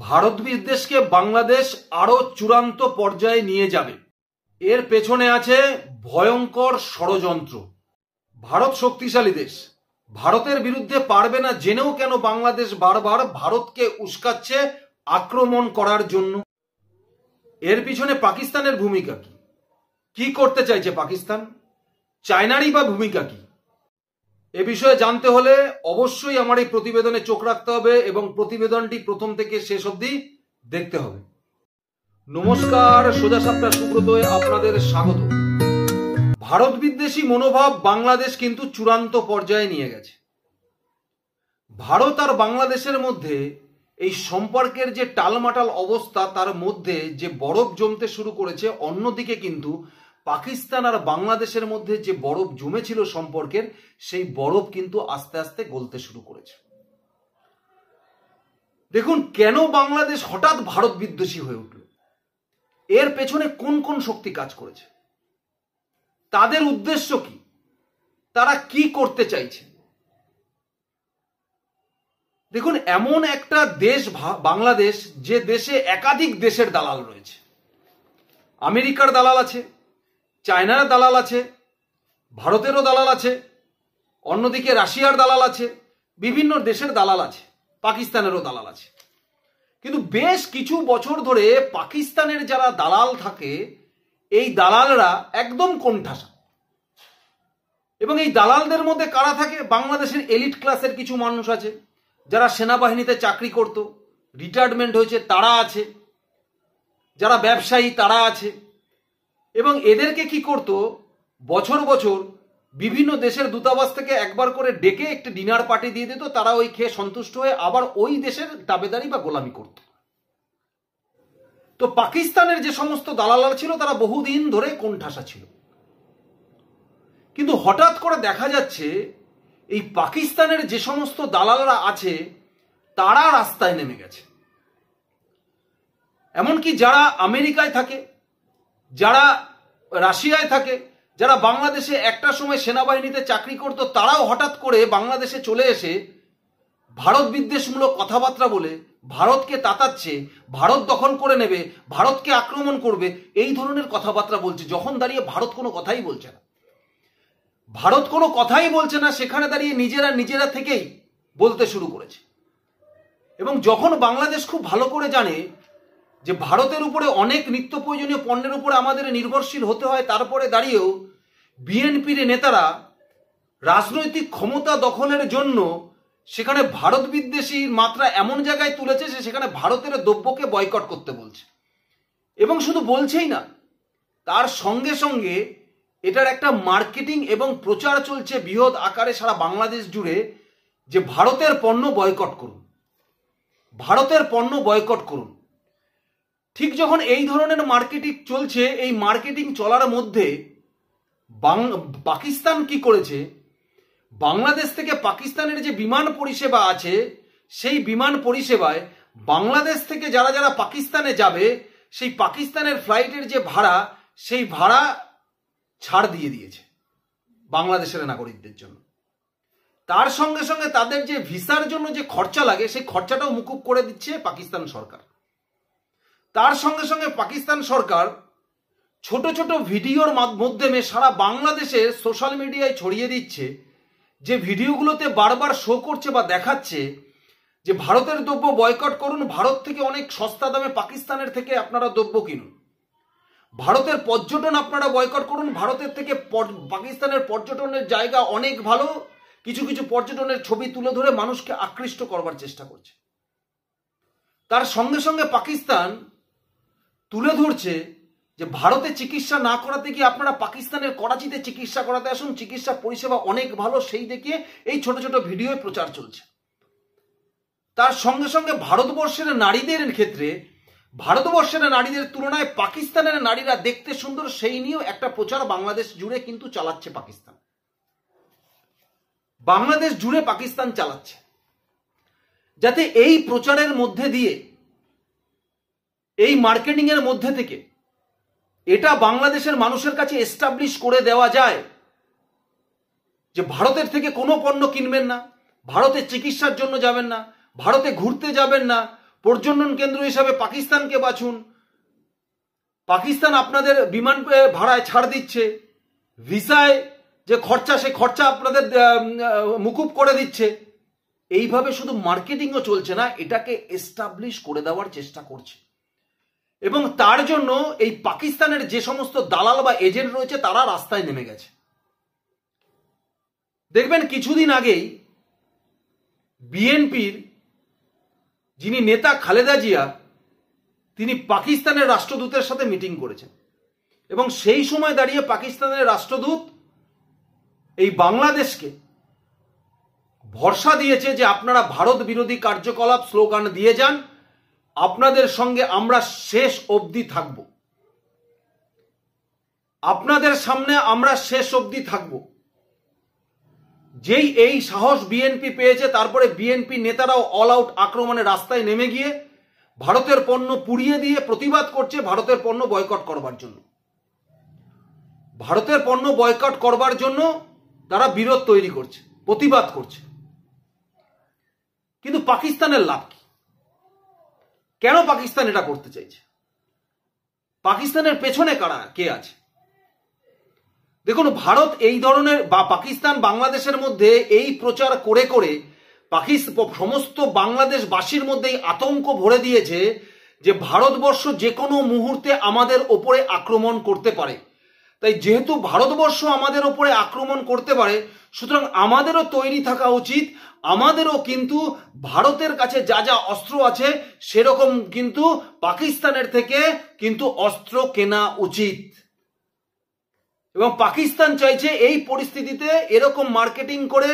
ভারত বিদ্বেষকে বাংলাদেশ আরো চূড়ান্ত পর্যায়ে নিয়ে যাবে। এর পেছনে আছে ভয়ঙ্কর ষড়যন্ত্র। ভারত শক্তিশালী দেশ, ভারতের বিরুদ্ধে পারবে না জেনেও কেন বাংলাদেশ বারবার ভারতকে উস্কাচ্ছে আক্রমণ করার জন্য। এর পিছনে পাকিস্তানের ভূমিকা কি? কি করতে চাইছে পাকিস্তান? চায়নারই বা ভূমিকা কি? এ বিষয়ে জানতে হলে অবশ্যই আমার এই প্রতিবেদনে চোখ রাখতে হবে এবং প্রতিবেদনটি প্রথম থেকে শেষ অবধি দেখতে হবে। নমস্কার, সোজা সাপটা সুব্রতয়ে আপনাদের স্বাগত। ভারত বিদ্বেষী মনোভাব বাংলাদেশ কিন্তু চূড়ান্ত পর্যায়ে নিয়ে গেছে। ভারত আর বাংলাদেশের মধ্যে এই সম্পর্কের যে টালমাটাল অবস্থা, তার মধ্যে যে বরফ জমতে শুরু করেছে, অন্যদিকে কিন্তু পাকিস্তান আর বাংলাদেশের মধ্যে যে বরফ জমেছিল সম্পর্কের, সেই বরফ কিন্তু আস্তে আস্তে গলতে শুরু করেছে। দেখুন, কেন বাংলাদেশ হঠাৎ ভারত বিদ্বেষী হয়ে উঠল? এর পেছনে কোন কোন শক্তি কাজ করেছে? তাদের উদ্দেশ্য কি? তারা কি করতে চাইছে? দেখুন, এমন একটা দেশ বাংলাদেশ, যে দেশে একাধিক দেশের দালাল রয়েছে। আমেরিকার দালাল আছে, চায়নার দালাল আছে, ভারতেরও দালাল আছে, অন্যদিকে রাশিয়ার দালাল আছে, বিভিন্ন দেশের দালাল আছে, পাকিস্তানেরও দালাল আছে। কিন্তু বেশ কিছু বছর ধরে পাকিস্তানের যারা দালাল থাকে, এই দালালরা একদম কোণঠাসা। এবং এই দালালদের মধ্যে কারা থাকে? বাংলাদেশের এলিট ক্লাসের কিছু মানুষ আছে, যারা সেনাবাহিনীতে চাকরি করত, রিটায়ারমেন্ট হয়েছে, তারা আছে, যারা ব্যবসায়ী তারা আছে। এবং এদেরকে কি করত? বছর বছর বিভিন্ন দেশের দূতাবাস থেকে একবার করে ডেকে একটি ডিনার পার্টি দিয়ে দিত। তারা ওই খেয়ে সন্তুষ্ট হয়ে আবার ওই দেশের দাবেদারি বা গোলামি করত। তো পাকিস্তানের যে সমস্ত দালাল ছিল, তারা বহুদিন ধরে কোণঠাসা ছিল। কিন্তু হঠাৎ করে দেখা যাচ্ছে এই পাকিস্তানের যে সমস্ত দালালরা আছে, তারা রাস্তায় নেমে গেছে। এমনকি যারা আমেরিকায় থাকে, যারা রাশিয়ায় থাকে, যারা বাংলাদেশে একটা সময় সেনাবাহিনীতে চাকরি করত, তারাও হঠাৎ করে বাংলাদেশে চলে এসে ভারত বিদ্বেষমূলক কথাবার্তা বলে ভারতকে তাতাচ্ছে, ভারত দখল করে নেবে, ভারতকে আক্রমণ করবে, এই ধরনের কথাবার্তা বলছে। যখন দাঁড়িয়ে ভারত কোনো কথাই বলছে না, ভারত কোনো কথাই বলছে না, সেখানে দাঁড়িয়ে নিজেরা থেকেই বলতে শুরু করেছে। এবং যখন বাংলাদেশ খুব ভালো করে জানে যে ভারতের উপরে অনেক নিত্য প্রয়োজনীয় পণ্যের উপরে আমাদের নির্ভরশীল হতে হয়, তারপরে দাঁড়িয়েও বিএনপির নেতারা রাজনৈতিক ক্ষমতা দখলের জন্য সেখানে ভারত বিদ্বেষীর মাত্রা এমন জায়গায় তুলেছে যে সেখানে ভারতের দ্রব্যকে বয়কট করতে বলছে। এবং শুধু বলছেই না, তার সঙ্গে সঙ্গে এটার একটা মার্কেটিং এবং প্রচার চলছে বৃহৎ আকারে সারা বাংলাদেশ জুড়ে, যে ভারতের পণ্য বয়কট করুন, ভারতের পণ্য বয়কট করুন। ঠিক যখন এই ধরনের মার্কেটিং চলছে, এই মার্কেটিং চলার মধ্যে পাকিস্তান কি করেছে? বাংলাদেশ থেকে পাকিস্তানের যে বিমান পরিষেবা আছে, সেই বিমান পরিষেবায় বাংলাদেশ থেকে যারা যারা পাকিস্তানে যাবে, সেই পাকিস্তানের ফ্লাইটের যে ভাড়া, সেই ভাড়া ছাড় দিয়ে দিয়েছে বাংলাদেশের নাগরিকদের জন্য। তার সঙ্গে সঙ্গে তাদের যে ভিসার জন্য যে খরচা লাগে, সেই খরচাটাও মুকুব করে দিচ্ছে পাকিস্তান সরকার। তার সঙ্গে সঙ্গে পাকিস্তান সরকার ছোট ছোট ভিডিওর মাধ্যমে সারা বাংলাদেশের সোশ্যাল মিডিয়ায় ছড়িয়ে দিচ্ছে, যে ভিডিওগুলোতে বারবার শো করছে বা দেখাচ্ছে যে ভারতের দ্রব্য বয়কট করুন, ভারত থেকে অনেক সস্তা দামে পাকিস্তানের থেকে আপনারা দ্রব্য কিনুন, ভারতের পর্যটন আপনারা বয়কট করুন, ভারতের থেকে পাকিস্তানের পর্যটনের জায়গা অনেক ভালো, কিছু কিছু পর্যটনের ছবি তুলে ধরে মানুষকে আকৃষ্ট করবার চেষ্টা করছে। তার সঙ্গে সঙ্গে পাকিস্তান তুলে ধরছে যে ভারতে চিকিৎসা না করাতে গিয়ে আপনারা পাকিস্তানের করাচিতে চিকিৎসা করাতে আসুন, চিকিৎসা পরিষেবা অনেক ভালো, সেই দেখিয়ে এই ছোট ছোট ভিডিও প্রচার চলছে। তার সঙ্গে সঙ্গে ভারতবর্ষের নারীদের ক্ষেত্রে, ভারতবর্ষের নারীদের তুলনায় পাকিস্তানের নারীরা দেখতে সুন্দর, সেই নিয়েও একটা প্রচার বাংলাদেশ জুড়ে কিন্তু চালাচ্ছে পাকিস্তান। বাংলাদেশ জুড়ে পাকিস্তান চালাচ্ছে, যাতে এই প্রচারের মধ্যে দিয়ে, এই মার্কেটিং এর মধ্যে থেকে এটা বাংলাদেশের মানুষের কাছে এস্টাবলিশ করে দেওয়া যায় যে ভারতের থেকে কোনো পণ্য কিনবেন না, ভারতে চিকিৎসার জন্য যাবেন না, ভারতে ঘুরতে যাবেন না, পর্যটন কেন্দ্র হিসাবে পাকিস্তানকে বাছুন, পাকিস্তান আপনাদের বিমান ভাড়ায় ছাড় দিচ্ছে, ভিসায় যে খরচা সে খরচা আপনাদের মুকুব করে দিচ্ছে। এইভাবে শুধু মার্কেটিংও চলছে না, এটাকে এস্টাবলিশ করে দেওয়ার চেষ্টা করছে। এবং তার জন্য এই পাকিস্তানের যে সমস্ত দালাল বা এজেন্ট রয়েছে তারা রাস্তায় নেমে গেছে। দেখবেন কিছুদিন আগেই বিএনপির যিনি নেতা খালেদা জিয়া তিনি পাকিস্তানের রাষ্ট্রদূতের সাথে মিটিং করেছেন এবং সেই সময় দাঁড়িয়ে পাকিস্তানের রাষ্ট্রদূত এই বাংলাদেশকে ভরসা দিয়েছে যে আপনারা ভারত বিরোধী কার্যকলাপ স্লোগান দিয়ে যান, আপনাদের সঙ্গে আমরা শেষ অবধি থাকব, আপনাদের সামনে আমরা শেষ অবধি থাকব। যেই এই সাহস বিএনপি পেয়েছে তারপরে বিএনপি নেতারাও অল আউট আক্রমণে রাস্তায় নেমে গিয়ে ভারতের পণ্য পুড়িয়ে দিয়ে প্রতিবাদ করছে ভারতের পণ্য বয়কট করবার জন্য। ভারতের পণ্য বয়কট করবার জন্য তারা বিরোধ তৈরি করছে, প্রতিবাদ করছে। কিন্তু পাকিস্তানের লাভ কি? কেন পাকিস্তান এটা করতে চাইছে? পাকিস্তানের পেছনে কারা কে আছে? দেখুন, ভারত এই ধরনের বা পাকিস্তান বাংলাদেশের মধ্যে এই প্রচার করে করে সমস্ত বাংলাদেশবাসীর মধ্যে আতঙ্ক ভরে দিয়েছে যে ভারতবর্ষ যে কোনো মুহূর্তে আমাদের ওপরে আক্রমণ করতে পারে। তাই যেহেতু ভারতবর্ষ আমাদের ওপরে আক্রমণ করতে পারে, সুতরাং আমাদেরও তৈরি থাকা উচিত, আমাদেরও কিন্তু ভারতের কাছে যা যা অস্ত্র আছে সেরকম কিন্তু পাকিস্তানের থেকে কিন্তু অস্ত্র কেনা উচিত। এবং পাকিস্তান চাইছে এই পরিস্থিতিতে এরকম মার্কেটিং করে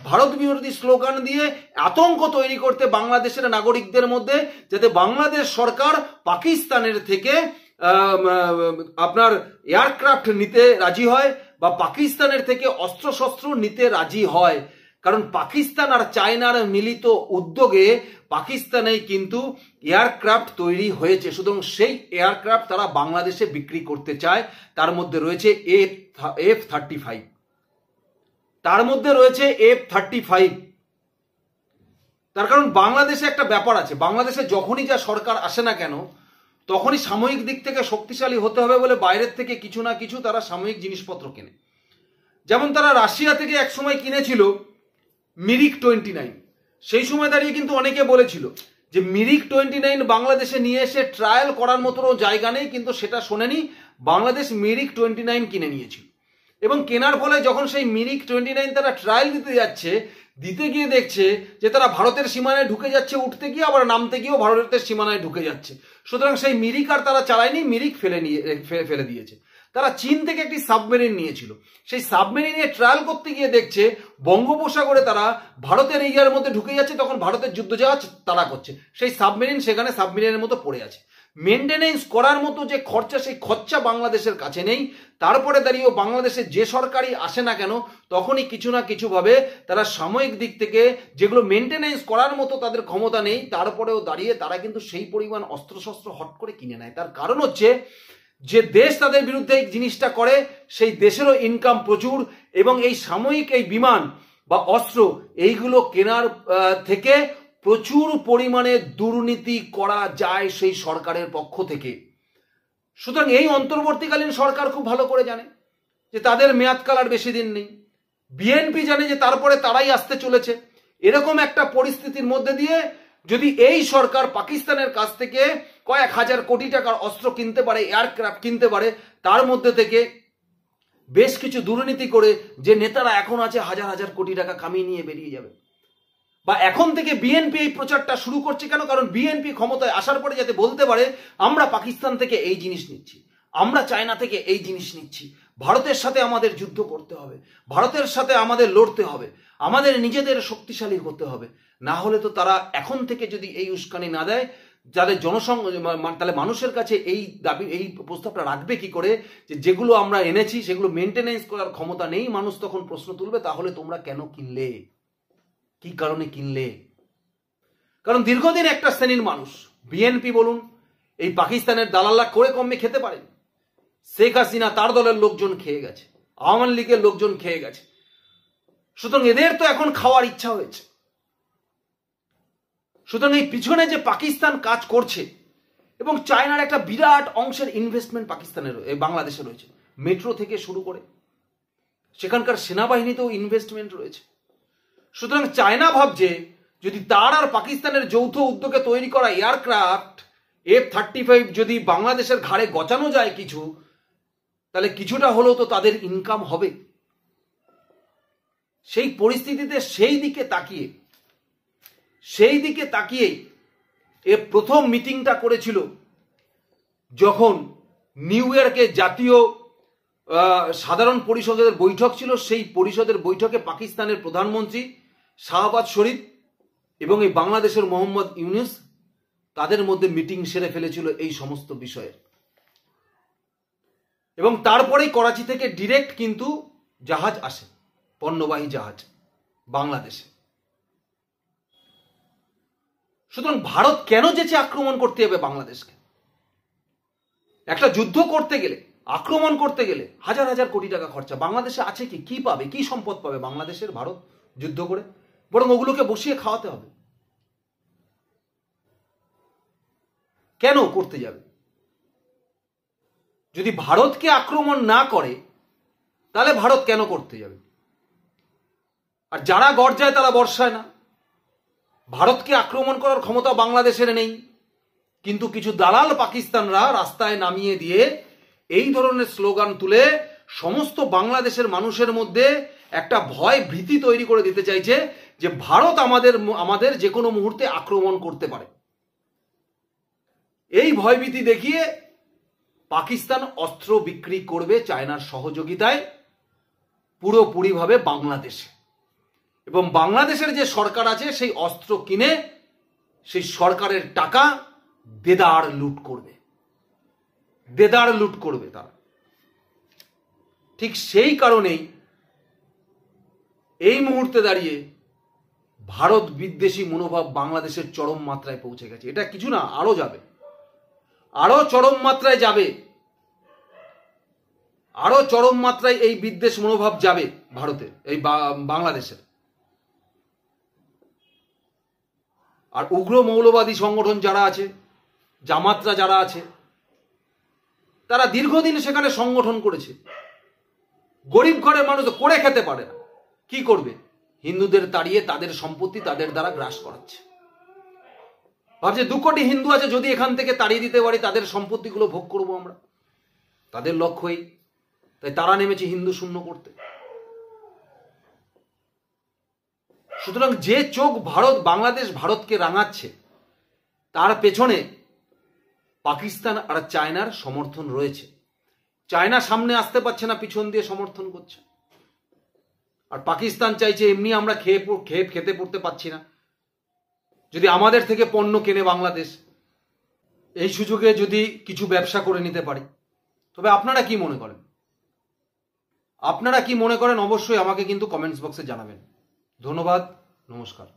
ভারত বিরোধী স্লোগান দিয়ে আতঙ্ক তৈরি করতে বাংলাদেশের নাগরিকদের মধ্যে, যাতে বাংলাদেশ সরকার পাকিস্তানের থেকে আপনার এয়ারক্রাফট নিতে রাজি হয় বা পাকিস্তানের থেকে অস্ত্রশস্ত্র নিতে রাজি হয়। কারণ পাকিস্তান আর চায়নার মিলিত উদ্যোগে পাকিস্তানে কিন্তু এয়ারক্রাফট তৈরি হয়েছে, সুতরাং সেই এয়ারক্রাফট তারা বাংলাদেশে বিক্রি করতে চায়। তার মধ্যে রয়েছে F-35, তার মধ্যে রয়েছে F-35। তার কারণ বাংলাদেশে একটা ব্যাপার আছে, বাংলাদেশে যখনই যা সরকার আসে না কেন তখনই সাময়িক দিক থেকে শক্তিশালী হতে হবে বলে বাইরের থেকে কিছু না কিছু তারা সাময়িক জিনিসপত্র কেনে। যেমন তারা রাশিয়া থেকে এক সময় কিনেছিল মিরিক-29। সেই সময় দাঁড়িয়ে কিন্তু অনেকে বলেছিল যে মিরিক-29 বাংলাদেশে নিয়ে এসে ট্রায়াল করার মতো জায়গা নেই, কিন্তু সেটা শোনেনি, বাংলাদেশ মিরিক-29 কিনে নিয়েছিল। এবং কেনার ফলে যখন সেই মিরিক-29 তারা ট্রায়াল দিতে যাচ্ছে, দিতে গিয়ে দেখছে যে তারা ভারতের সীমানায় ঢুকে যাচ্ছে, উঠতে গিয়ে আবার নামতে গিয়েও ভারতের সীমানায় ঢুকে যাচ্ছে। সুতরাং সেই মিরিক আর তারা চালায়নি, মিরিক ফেলে দিয়েছে। তারা চীন থেকে একটি সাবমেরিন নিয়েছিল, সেই সাবমেরিনে ট্রায়াল করতে গিয়ে দেখছে বঙ্গোপসাগরে তারা ভারতের এরিয়ার মধ্যে ঢুকে যাচ্ছে, তখন ভারতের যুদ্ধজাহাজ তাড়া করছে, সেই সাবমেরিন সেখানে সাবমেরিনের মতো পড়ে আছে। মেনটেনেন্স করার মতো যে খরচা, সেই খরচা বাংলাদেশের কাছে নেই। তারপরে দাঁড়িয়েও বাংলাদেশে যে সরকারই আসে না কেন তখনই কিছু না কিছু ভাবে তারা সাময়িক দিক থেকে যেগুলো মেনটেনেন্স করার মতো তাদের ক্ষমতা নেই, তারপরেও দাঁড়িয়ে তারা কিন্তু সেই পরিমাণ অস্ত্রশস্ত্র হট করে কিনে নেয়। তার কারণ হচ্ছে যে দেশ তাদের বিরুদ্ধে এই জিনিসটা করে সেই দেশেরও ইনকাম প্রচুর, এবং এই সাময়িক এই বিমান বা অস্ত্র এইগুলো কেনার থেকে প্রচুর পরিমাণে দুর্নীতি করা যায় সেই সরকারের পক্ষ থেকে। সুতরাং এই অন্তর্বর্তীকালীন সরকার খুব ভালো করে জানে যে তাদের মেয়াদকাল আর বেশি দিন নেই। বিএনপি জানে যে তারপরে তারাই আসতে চলেছে। এরকম একটা পরিস্থিতির মধ্যে দিয়ে যদি এই সরকার পাকিস্তানের কাছ থেকে কয়েক হাজার কোটি টাকার অস্ত্র কিনতে পারে, এয়ারক্রাফট কিনতে পারে, তার মধ্যে থেকে বেশ কিছু দুর্নীতি করে যে নেতারা এখন আছে হাজার হাজার কোটি টাকা কামিয়ে নিয়ে বেরিয়ে যাবে। বা এখন থেকে বিএনপি এই প্রচারটা শুরু করছে কেন? কারণ বিএনপি ক্ষমতায় আসার পরে যাতে বলতে পারে আমরা পাকিস্তান থেকে এই জিনিস নিচ্ছি, আমরা চায়না থেকে এই জিনিস নিচ্ছি, ভারতের সাথে আমাদের যুদ্ধ করতে হবে, ভারতের সাথে আমাদের লড়তে হবে, আমাদের নিজেদের শক্তিশালী হতে হবে। না হলে তো তারা এখন থেকে যদি এই উস্কানি না দেয়, যাদের তাহলে মানুষের কাছে এই দাবি এই প্রস্তাবটা রাখবে কি করে যে যেগুলো আমরা এনেছি সেগুলো মেনটেনেন্স করার ক্ষমতা নেই? মানুষ তখন প্রশ্ন তুলবে তাহলে তোমরা কেন কিনলে, কি কারণে কিনলে? কারণ দীর্ঘদিন একটা শ্রেণীর মানুষ, বিএনপি বলুন, এই পাকিস্তানের দালাল্লা করে কমে খেতে পারেন। শেখ হাসিনা তার দলের লোকজন খেয়ে গেছে, আওয়ামী লীগের লোকজন খেয়ে গেছে, সুতরাং এদের তো এখন খাওয়ার ইচ্ছা হয়েছে। সুতরাং এই পিছনে যে পাকিস্তান কাজ করছে, এবং চায়নার একটা বিরাট অংশের ইনভেস্টমেন্ট পাকিস্তানের বাংলাদেশে রয়েছে, মেট্রো থেকে শুরু করে সেখানকার সেনাবাহিনীতেও ইনভেস্টমেন্ট রয়েছে। সুতরাং চায়না ভাবছে যদি তার আর পাকিস্তানের যৌথ উদ্যোগে তৈরি করা এয়ারক্রাফট F-35 যদি বাংলাদেশের ঘাড়ে গচানো যায় কিছু, তাহলে কিছুটা হলেও তো তাদের ইনকাম হবে। সেই পরিস্থিতিতে সেই দিকে তাকিয়েই প্রথম মিটিংটা করেছিল যখন নিউ ইয়র্কে জাতীয় সাধারণ পরিষদের বৈঠক ছিল। সেই পরিষদের বৈঠকে পাকিস্তানের প্রধানমন্ত্রী শাহবাজ শরীফ এবং এই বাংলাদেশের মোহাম্মদ ইউনুস তাদের মধ্যে মিটিং সেরে ফেলেছিল এই সমস্ত বিষয়ের। এবং তারপরেই করাচি থেকে ডিরেক্ট কিন্তু জাহাজ আসে, পণ্যবাহী জাহাজ বাংলাদেশে। সুতরাং ভারত কেন যেচে আক্রমণ করতে হবে বাংলাদেশকে? একটা যুদ্ধ করতে গেলে, আক্রমণ করতে গেলে হাজার হাজার কোটি টাকা খরচা। বাংলাদেশে আছে কি পাবে, কি সম্পদ পাবে বাংলাদেশের ভারত যুদ্ধ করে? বরং ওগুলোকে বসিয়ে খাওয়াতে হবে। কেন করতে যাবে? যদি ভারতকে আক্রমণ না করে তাহলে ভারত কেন করতে যাবে? আর যারা গর্জায় তারা বর্ষায় না। ভারতকে আক্রমণ করার ক্ষমতা বাংলাদেশের নেই, কিন্তু কিছু দালাল পাকিস্তানরা রাস্তায় নামিয়ে দিয়ে এই ধরনের স্লোগান তুলে সমস্ত বাংলাদেশের মানুষের মধ্যে একটা ভয় ভীতি তৈরি করে দিতে চাইছে যে ভারত আমাদের যে কোনো মুহূর্তে আক্রমণ করতে পারে। এই ভয়ভীতি দেখিয়ে পাকিস্তান অস্ত্র বিক্রি করবে চায়নার সহযোগিতায় পুরোপুরিভাবে বাংলাদেশে, এবং বাংলাদেশের যে সরকার আছে সেই অস্ত্র কিনে সেই সরকারের টাকা দেদার লুট করবে তারা। ঠিক সেই কারণেই এই মুহূর্তে দাঁড়িয়ে ভারত বিদ্বেষী মনোভাব বাংলাদেশের চরম মাত্রায় পৌঁছে গেছে। এটা কিছু না, আরো যাবে, আরো চরম মাত্রায় যাবে, আরো চরম মাত্রায় এই বিদ্বেষ মনোভাব যাবে ভারতের, এই বাংলাদেশের। আর উগ্র মৌলবাদী সংগঠন যারা আছে, জামাতরা যারা আছে, তারা দীর্ঘদিন সেখানে সংগঠন করেছে। গরিব ঘরের মানুষ করে খেতে পারে না, কি করবে? হিন্দুদের তাড়িয়ে তাদের সম্পত্তি তাদের দ্বারা গ্রাস করাচ্ছে। ভাবছে 2 কোটি হিন্দু আছে, যদি এখান থেকে তাড়িয়ে দিতে পারি তাদের সম্পত্তিগুলো ভোগ করব আমরা, তাদের লক্ষ্যই। তাই তারা নেমেছে হিন্দু শূন্য করতে। সুতরাং যে চোখ বাংলাদেশ ভারতকে রাঙাচ্ছে, তার পেছনে পাকিস্তান আর চায়নার সমর্থন রয়েছে। চায়না সামনে আসতে পারছে না, পিছন দিয়ে সমর্থন করছে। আর পাকিস্তান চাইছে এমনি আমরা খেতে পড়তে পারছি না, যদি আমাদের থেকে পণ্য কেনে বাংলাদেশ, এই সুযোগে যদি কিছু ব্যবসা করে নিতে পারি। তবে আপনারা কি মনে করেন অবশ্যই আমাকে কিন্তু কমেন্টস বক্সে জানাবেন। ধন্যবাদ, নমস্কার।